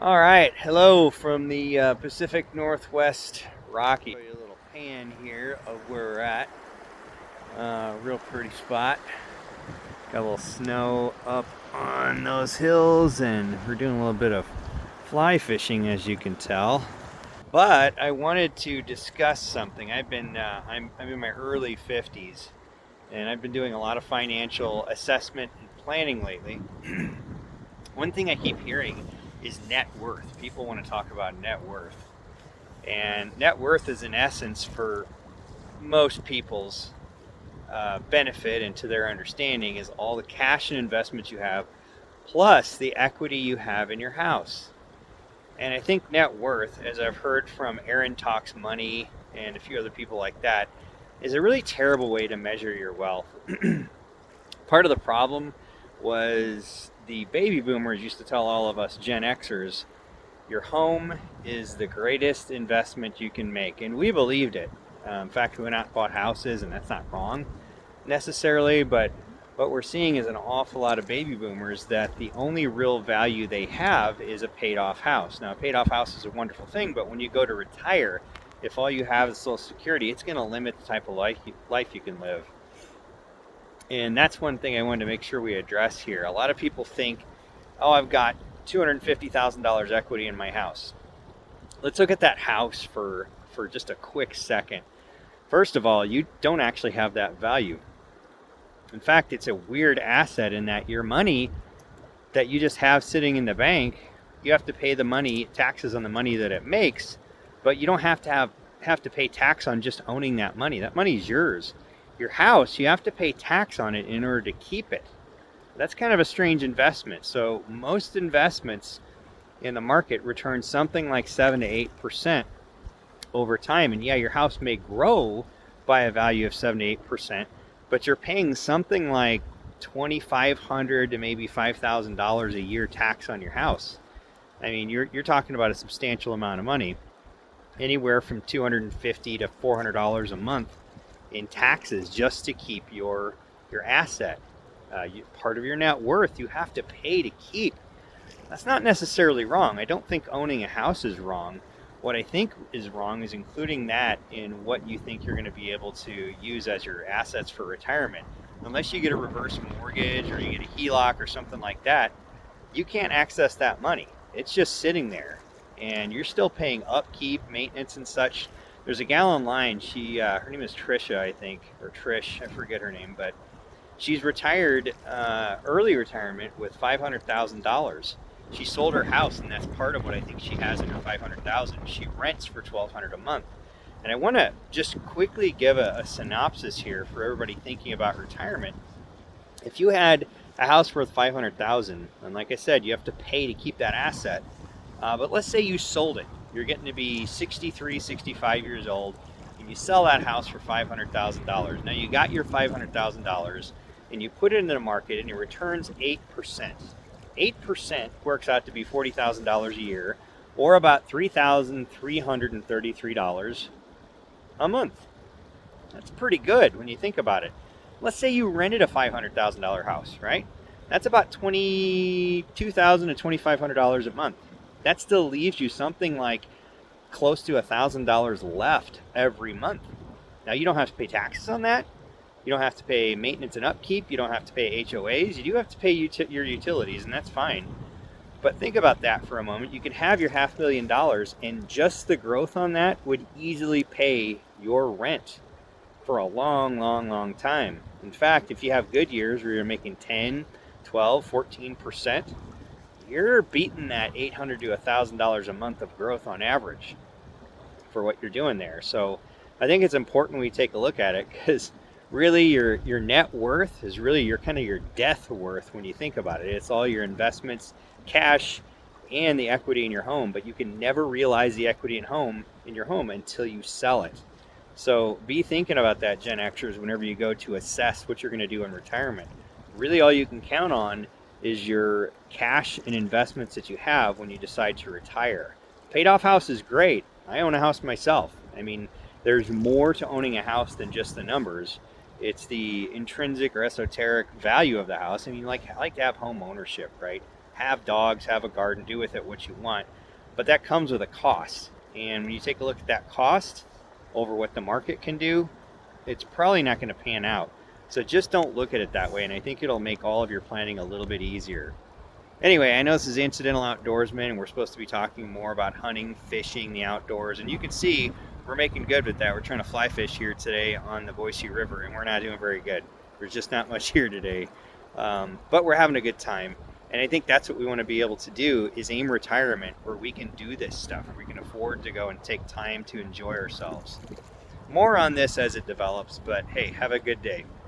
All right, hello from the Pacific Northwest Rocky. Show you a little pan here of where we're at. Real pretty spot. Got a little snow up on those hills, and we're doing a little bit of fly fishing, as you can tell. But I wanted to discuss something. I'm in my early 50s, and I've been doing a lot of financial assessment and planning lately. One thing I keep hearing is net worth. People want to talk about net worth. And net worth is, in essence, for most people's benefit and to their understanding, is all the cash and investments you have, plus the equity you have in your house. And I think net worth, as I've heard from Aaron Talks Money and a few other people like that, is a really terrible way to measure your wealth. Part of the problem was the baby boomers used to tell all of us Gen Xers, your home is the greatest investment you can make. And we believed it. In fact, we went out and bought houses, and that's not wrong necessarily, but what we're seeing is an awful lot of baby boomers that the only real value they have is a paid off house. Now, a paid off house is a wonderful thing, but when you go to retire, if all you have is Social Security, it's going to limit the type of life you can live. And that's one thing I wanted to make sure we address here. A lot of people think, oh, I've got $250,000 equity in my house. Let's look at that house for just a quick second. First of all, you don't actually have that value. In fact, it's a weird asset in that your money that you just have sitting in the bank, you have to pay the money, taxes on the money that it makes, but you don't have to pay tax on just owning that money. That money is yours. Your house, you have to pay tax on it in order to keep it. That's kind of a strange investment. So most investments in the market return something like 7 to 8% over time. And yeah, your house may grow by a value of 7 to 8%, but you're paying something like $2,500 to maybe $5,000 a year tax on your house. I mean, you're talking about a substantial amount of money, anywhere from $250 to $400 a month in taxes just to keep your asset. Part of your net worth you have to pay to keep. That's not necessarily wrong. I don't think owning a house is wrong. What I think is wrong is including that in what you think you're going to be able to use as your assets for retirement. Unless you get a reverse mortgage or you get a HELOC or something like that, you can't access that money. It's just sitting there, and you're still paying upkeep, maintenance, and such. There's a gal online. Her name is Trisha, I think, or Trish. I forget her name, but she's retired, early retirement with $500,000. She sold her house, and that's part of what I think she has in her $500,000. She rents for $1,200 a month. And I want to just quickly give a synopsis here for everybody thinking about retirement. If you had a house worth $500,000, and like I said, you have to pay to keep that asset. But let's say you sold it. You're getting to be 63, 65 years old, and you sell that house for $500,000. Now you got your $500,000, and you put it into the market, and it returns 8%. 8% works out to be $40,000 a year, or about $3,333 a month. That's pretty good when you think about it. Let's say you rented a $500,000 house, right? That's about $22,000 to $2,500 a month. That still leaves you something like close to $1,000 left every month. Now, you don't have to pay taxes on that. You don't have to pay maintenance and upkeep. You don't have to pay HOAs. You do have to pay your utilities, and that's fine. But think about that for a moment. You can have your $500,000, and just the growth on that would easily pay your rent for a long, long, long time. In fact, if you have good years where you're making 10, 12, 14%, you're beating that $800 to $1,000 a month of growth on average for what you're doing there. So I think it's important we take a look at it, because really your net worth is really your death worth when you think about it. It's all your investments, cash, and the equity in your home, but you can never realize the equity in your home until you sell it. So be thinking about that, Gen Xers, whenever you go to assess what you're going to do in retirement. Really all you can count on is your cash and investments that you have when you decide to retire. Paid off house is great. I own a house myself. I mean, there's more to owning a house than just the numbers. It's the intrinsic or esoteric value of the house. I mean, I like to have home ownership, right? have dogs, have a garden, do with it what you want, but that comes with a cost. And when you take a look at that cost over what the market can do, it's probably not going to pan out. So just don't look at it that way, and I think it'll make all of your planning a little bit easier. Anyway, I know this is Incidental Outdoorsman, and we're supposed to be talking more about hunting, fishing, the outdoors, and you can see we're making good with that. We're trying to fly fish here today on the Boise River, and we're not doing very good. There's just not much here today, but we're having a good time. And I think that's what we want to be able to do, is aim retirement where we can do this stuff, where we can afford to go and take time to enjoy ourselves. More on this as it develops, but hey, have a good day.